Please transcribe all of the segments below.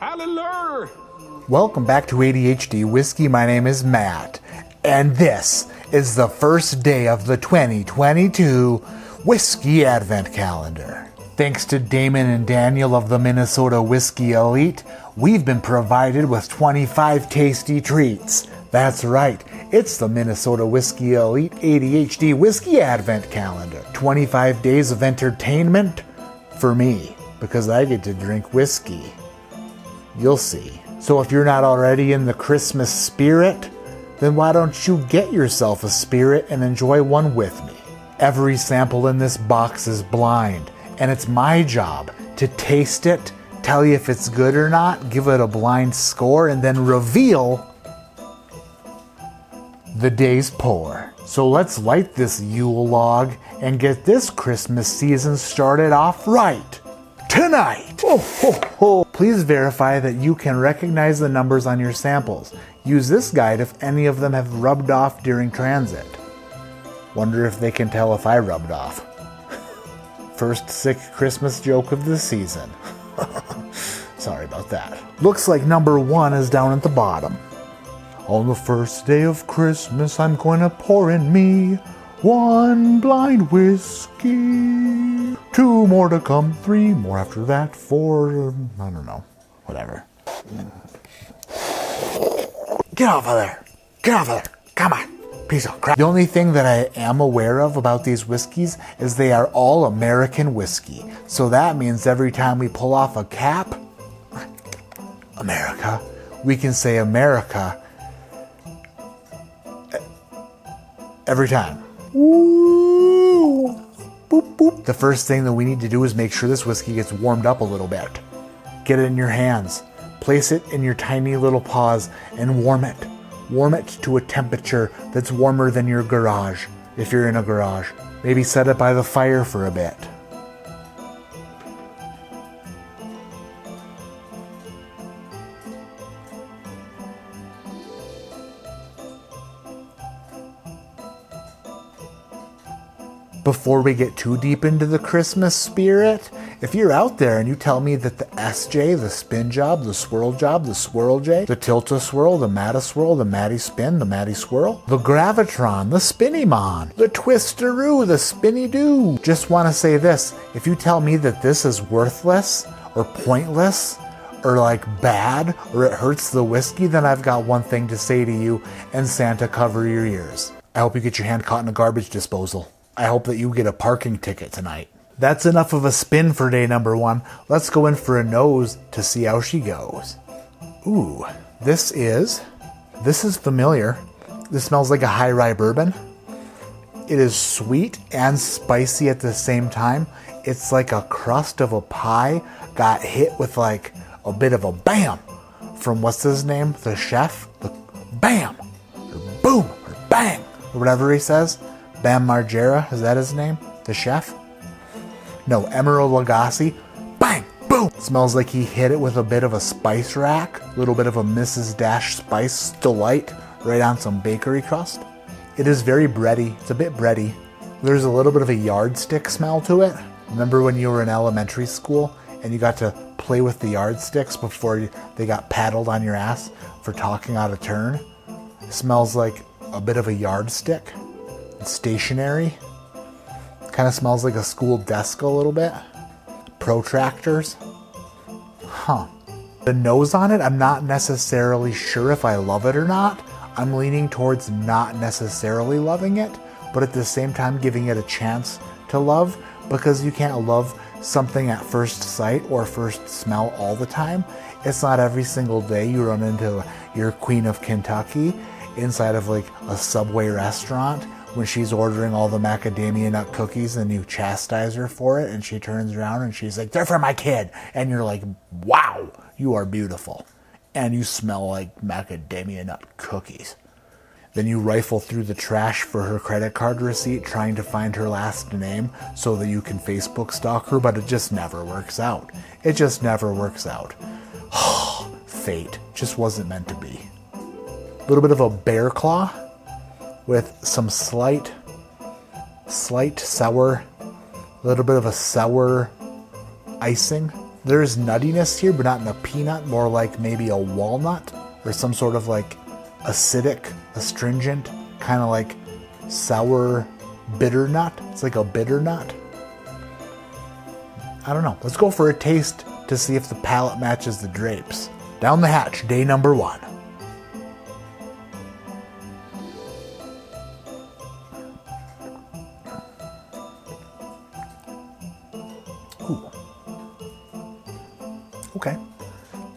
Hallelujah! Welcome back to ADHD Whiskey. My name is Matt, and this is the first day of the 2022 Whiskey Advent Calendar. Thanks to Damon and Daniel of the Minnesota Whiskey Elite, we've been provided with 25 tasty treats. That's right, it's the Minnesota Whiskey Elite ADHD Whiskey Advent Calendar. 25 days of entertainment for me, because I get to drink whiskey. You'll see. So if you're not already in the Christmas spirit, then why don't you get yourself a spirit and enjoy one with me? Every sample in this box is blind, and it's my job to taste it, tell you if it's good or not, give it a blind score, and then reveal the day's pour. So let's light this Yule log and get this Christmas season started off right. Tonight! Oh, ho, ho. Please verify that you can recognize the numbers on your samples. Use this guide if any of them have rubbed off during transit. Wonder if they can tell if I rubbed off. First sick Christmas joke of the season. Sorry about that. Looks like number 1 is down at the bottom. On the first day of Christmas, I'm going to pour in me 1 blind whiskey. 2 more to come, 3 more after that, 4, I don't know, whatever. Get off of there. Get off of there. Come on. Piece of crap. The only thing that I am aware of about these whiskeys is they are all American whiskey. So that means every time we pull off a cap, America, we can say America every time. Woo! Boop, boop. The first thing that we need to do is make sure this whiskey gets warmed up a little bit. Get it in your hands. Place it in your tiny little paws and warm it. Warm it to a temperature that's warmer than your garage, if you're in a garage. Maybe set it by the fire for a bit. Before we get too deep into the Christmas spirit, if you're out there and you tell me that the SJ, the spin job, the swirl J, the tilt-a-swirl, the mat-a-swirl, the matty-spin, the matty-swirl, the gravitron, the spinny-mon, the twisteroo, the spinny-doo. Just want to say this, if you tell me that this is worthless or pointless or like bad or it hurts the whiskey, then I've got one thing to say to you, and Santa cover your ears. I hope you get your hand caught in a garbage disposal. I hope that you get a parking ticket tonight. That's enough of a spin for day number 1. Let's go in for a nose to see how she goes. Ooh, this is familiar. This smells like a high rye bourbon. It is sweet and spicy at the same time. It's like a crust of a pie got hit with like a bit of a bam from what's his name? The chef? The bam, or boom, or bang, or whatever he says. Bam Margera, is that his name? The chef? No, Emerald Lagasse. Bang! Boom! Smells like he hit it with a bit of a spice rack. A little bit of a Mrs. Dash Spice Delight right on some bakery crust. It is very bready. It's a bit bready. There's a little bit of a yardstick smell to it. Remember when you were in elementary school and you got to play with the yardsticks before they got paddled on your ass for talking out of turn? It smells like a bit of a yardstick. Stationary. Kind of smells like a school desk a little bit. Protractors. Huh. The nose on it, I'm not necessarily sure if I love it or not. I'm leaning towards not necessarily loving it, but at the same time giving it a chance to love, because you can't love something at first sight or first smell all the time. It's not every single day you run into your Queen of Kentucky inside of like a Subway restaurant when she's ordering all the macadamia nut cookies and you chastise her for it, and she turns around and she's like, "They're for my kid." And you're like, "Wow, you are beautiful. And you smell like macadamia nut cookies." Then you rifle through the trash for her credit card receipt trying to find her last name so that you can Facebook stalk her, but it just never works out. It just never works out. Fate just wasn't meant to be. A little bit of a bear claw with some slight sour, a little bit of a sour icing There's nuttiness here, but not in a peanut, more like maybe a walnut or some sort of like acidic, astringent, kind of like sour bitter nut. It's like a bitter nut. I don't know. Let's go for a taste to see if the palate matches the drapes. Down the hatch, day number 1. Ooh. Okay.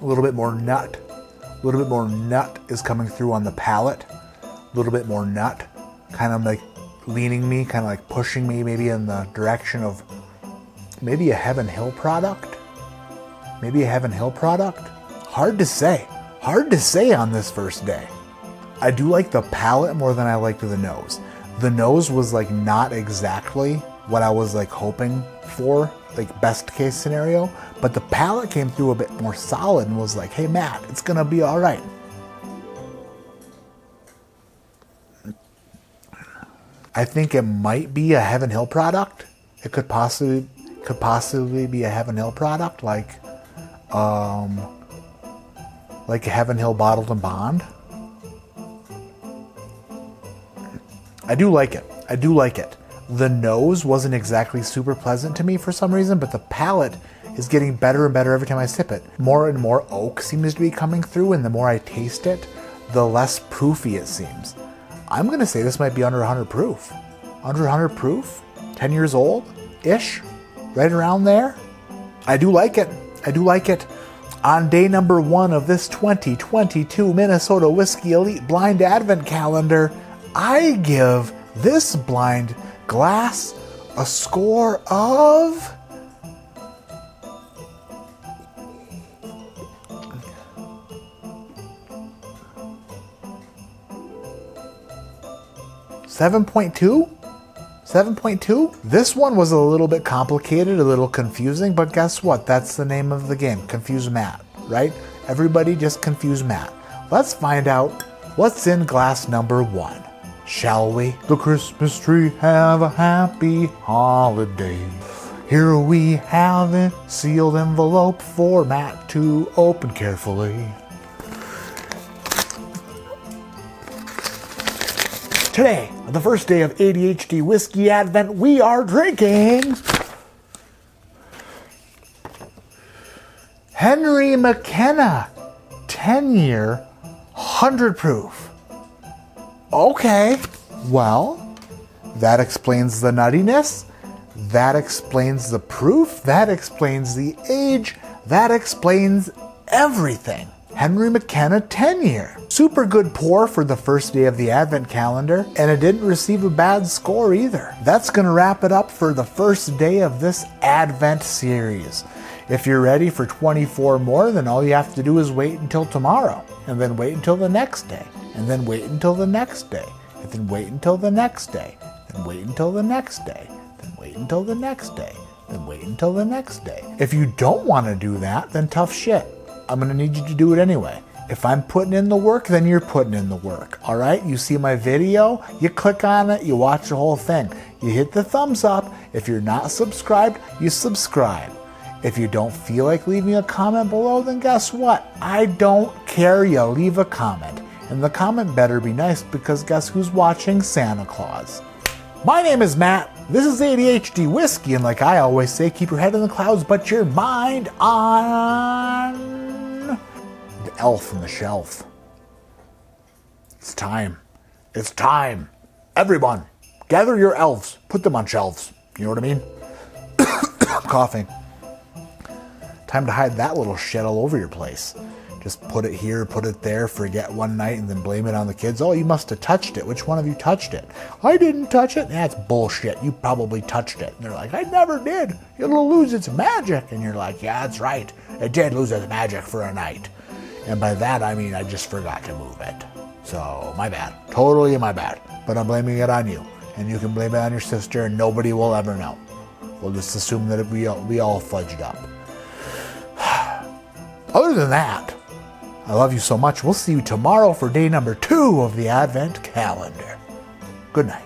A little bit more nut. A little bit more nut is coming through on the palate. A little bit more nut. Kind of like leaning me, kind of like pushing me maybe in the direction of maybe a Heaven Hill product. Maybe a Heaven Hill product. Hard to say. Hard to say on this first day. I do like the palate more than I liked the nose. The nose was like not exactly what I was like hoping for, like best case scenario, but the palate came through a bit more solid and was like, hey Matt, it's gonna be all right. I think it might be a Heaven Hill product. It could possibly be a Heaven Hill product, like a Heaven Hill Bottled and Bond. I do like it. I do like it. The nose wasn't exactly super pleasant to me for some reason, but the palate is getting better and better every time I sip it. More and more oak seems to be coming through, and the more I taste it, the less proofy it seems. I'm going to say this might be under 100 proof. Under 100 proof? 10 years old-ish? Right around there? I do like it. I do like it. On day number 1 of this 2022 Minnesota Whiskey Elite Blind Advent Calendar, I give this blind glass a score of 7.2? 7.2? This one was a little bit complicated, a little confusing, but guess what? That's the name of the game. Confuse Matt, right? Everybody just confuse Matt. Let's find out what's in glass number 1, shall we? The Christmas tree, have a happy holiday. Here we have it, sealed envelope for Matt to open carefully. Today, on the first day of ADHD Whiskey Advent, we are drinking Henry McKenna 10-year 100 proof. Okay, well, that explains the nuttiness, that explains the proof, that explains the age, that explains everything. Henry McKenna 10-year. Super good pour for the first day of the Advent calendar, and it didn't receive a bad score either. That's going to wrap it up for the first day of this Advent series. If you're ready for 24 more, then all you have to do is wait until tomorrow, and then wait until the next day, and then wait until the next day, and then wait until the next day, then wait until the next day, then wait until the next day, then wait until the next day. If you don't want to do that, then tough shit. I'm going to need you to do it anyway. If I'm putting in the work, then you're putting in the work. All right? You see my video, you click on it, you watch the whole thing. You hit the thumbs up. If you're not subscribed, you subscribe. If you don't feel like leaving a comment below, then guess what? I don't care. You leave a comment. And the comment better be nice, because guess who's watching? Santa Claus. My name is Matt. This is ADHD Whiskey, and like I always say, keep your head in the clouds, but your mind on the elf on the shelf. It's time. It's time. Everyone, gather your elves. Put them on shelves. You know what I mean? I'm coughing. Time to hide that little shit all over your place. Just put it here, put it there, forget one night, and then blame it on the kids. Oh, you must have touched it. Which one of you touched it? I didn't touch it. That's bullshit. You probably touched it. And they're like, I never did. It'll lose its magic. And you're like, yeah, that's right. It did lose its magic for a night. And by that, I mean I just forgot to move it. So, my bad. Totally my bad. But I'm blaming it on you. And you can blame it on your sister, and nobody will ever know. We'll just assume that we all fudged up. Other than that, I love you so much. We'll see you tomorrow for day number 2 of the Advent calendar. Good night.